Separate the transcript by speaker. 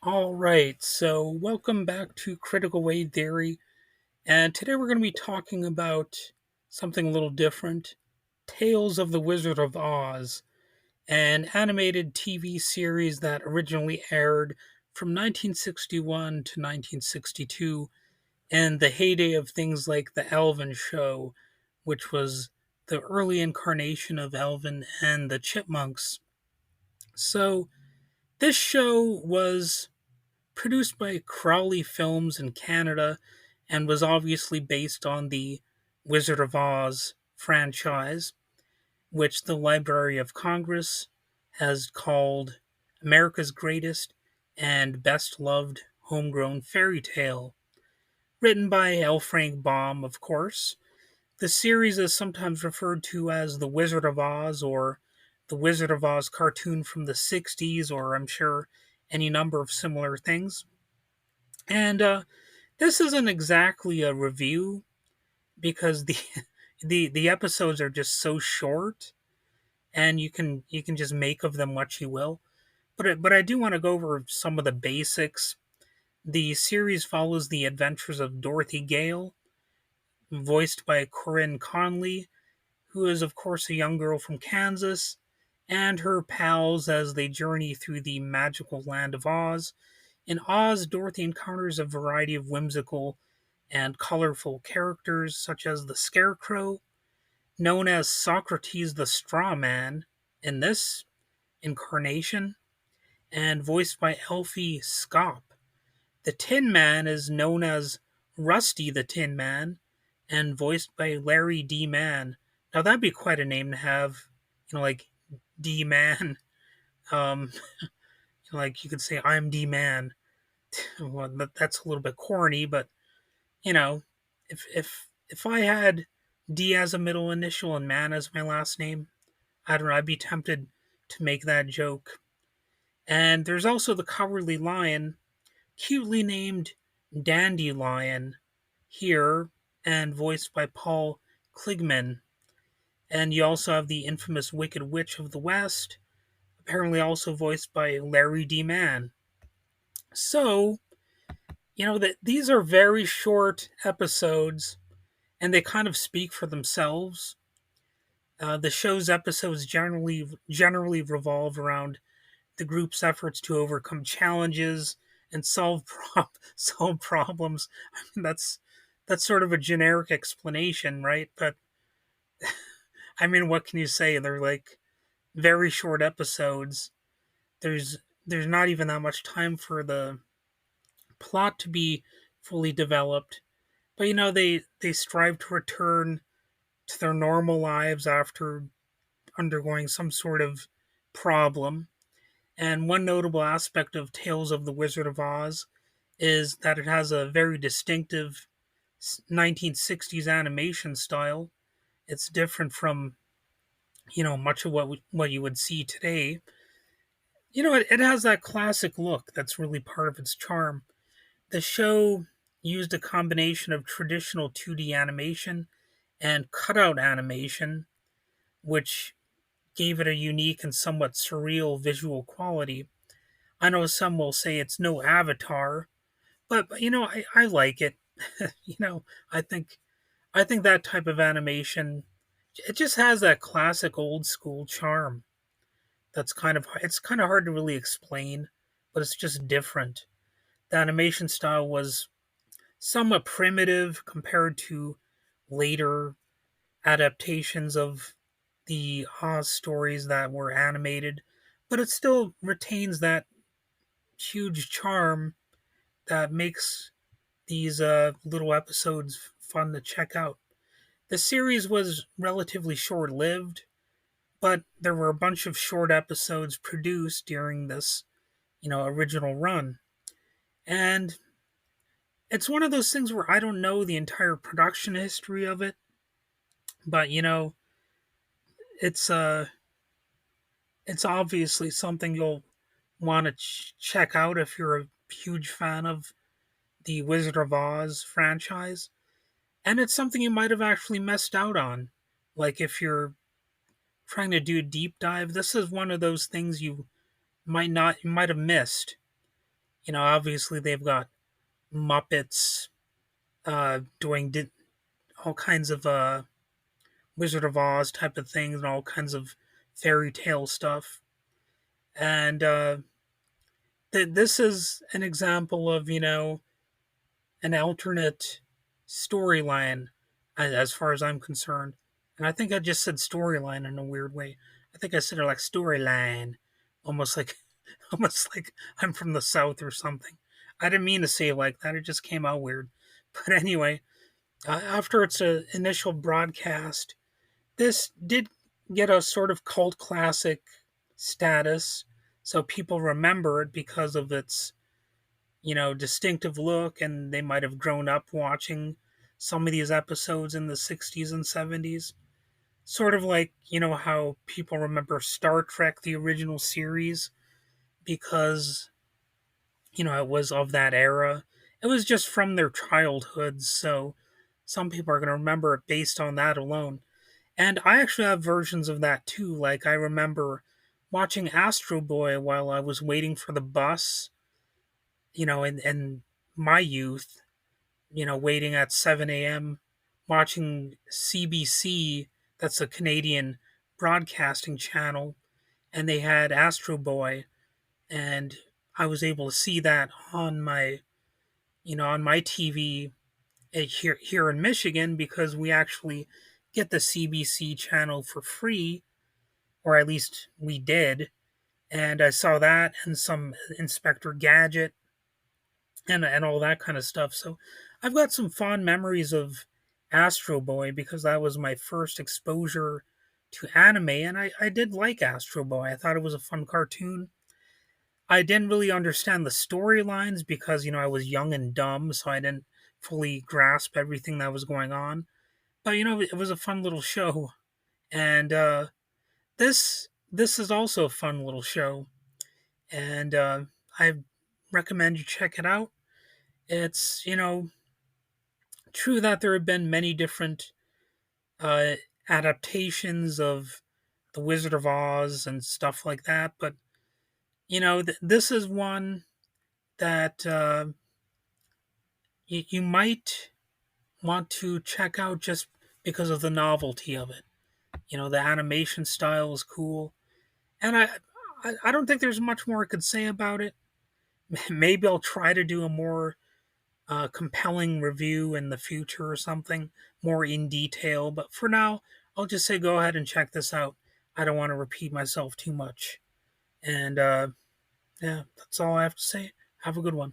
Speaker 1: All right, so welcome back to Critical Wave Theory, and today we're going to be talking about something a little different. Tales of the Wizard of Oz, an animated TV series that originally aired from 1961 to 1962 in the heyday of things like the Alvin Show, which was the early incarnation of Alvin and the Chipmunks. So, this show was produced by Crowley Films in Canada and was obviously based on the Wizard of Oz franchise, which the Library of Congress has called America's greatest and best loved homegrown fairy tale. Written by L. Frank Baum, of course, the series is sometimes referred to as The Wizard of Oz or The Wizard of Oz cartoon from the 60s, or I'm sure any number of similar things. And this isn't exactly a review because the episodes are just so short, and you can just make of them what you will. But I do want to go over some of the basics. The series follows the adventures of Dorothy Gale, voiced by Corinne Conley, who is of course a young girl from Kansas, and her pals as they journey through the magical land of Oz. In Oz, Dorothy encounters a variety of whimsical and colorful characters, such as the Scarecrow, known as Socrates the Straw Man in this incarnation, and voiced by Elfie Scop. The Tin Man is known as Rusty the Tin Man, and voiced by Larry D. Mann. Now that'd be quite a name to have, like D Man. Um, like you could say, I'm D Man. Well, that's a little bit corny, but you know, if I had D as a middle initial and Man as my last name, I don't know, I'd be tempted to make that joke. And there's also the Cowardly Lion, cutely named Dandelion here, and voiced by Paul Kligman. And you also have the infamous Wicked Witch of the West, apparently also voiced by Larry D. Mann. So, that these are very short episodes, and they kind of speak for themselves. The show's episodes generally revolve around the group's efforts to overcome challenges and solve problems. I mean, that's sort of a generic explanation, right? But I mean, what can you say? They're like very short episodes. There's there's not even that much time for the plot to be fully developed. But they strive to return to their normal lives after undergoing some sort of problem. And one notable aspect of Tales of the Wizard of Oz is that it has a very distinctive 1960s animation style. It's different from, much of what you would see today. It has that classic look that's really part of its charm. The show used a combination of traditional 2D animation and cutout animation, which gave it a unique and somewhat surreal visual quality. I know some will say it's no Avatar, but I like it. you know, I think I think that type of animation, it just has that classic old school charm. It's kind of hard to really explain, but it's just different. The animation style was somewhat primitive compared to later adaptations of the Oz stories that were animated, but it still retains that huge charm that makes these little episodes fun to check out. The series was relatively short lived, but there were a bunch of short episodes produced during this, original run. And it's one of those things where I don't know the entire production history of it, but it's it's obviously something you'll want to check out if you're a huge fan of the Wizard of Oz franchise. And it's something you might have actually missed out on. Like if you're trying to do a deep dive, this is one of those things you might have missed. Obviously they've got Muppets doing all kinds of Wizard of Oz type of things and all kinds of fairy tale stuff. And this is an example of, an alternate storyline as far as I'm concerned. And I think I just said storyline in a weird way. I think I said it like storyline, almost like almost like I'm from the South or something. I didn't mean to say it like that. It just came out weird. But anyway, after its initial broadcast, this did get a sort of cult classic status. So people remember it because of its distinctive look, and they might have grown up watching some of these episodes in the 60s and 70s. Sort of like, how people remember Star Trek, the original series, because, it was of that era. It was just from their childhoods, so some people are going to remember it based on that alone. And I actually have versions of that too. Like, I remember watching Astro Boy while I was waiting for the bus, in my youth, waiting at 7 a.m., watching CBC, that's a Canadian broadcasting channel, and they had Astro Boy, and I was able to see that on my TV here in Michigan because we actually get the CBC channel for free, or at least we did. And I saw that and some Inspector Gadget and all that kind of stuff. So I've got some fond memories of Astro Boy because that was my first exposure to anime, and I did like Astro Boy. I thought it was a fun cartoon. I didn't really understand the storylines because I was young and dumb, so I didn't fully grasp everything that was going on. But it was a fun little show, and this is also a fun little show, and I recommend you check it out. It's true that there have been many different uh, adaptations of the Wizard of Oz and stuff like that, but this is one that you might want to check out just because of the novelty of it. The animation style is cool, and I don't think there's much more I could say about it. Maybe I'll try to do a more compelling review in the future or something more in detail. But for now, I'll just say go ahead and check this out. I don't want to repeat myself too much. And yeah, that's all I have to say. Have a good one.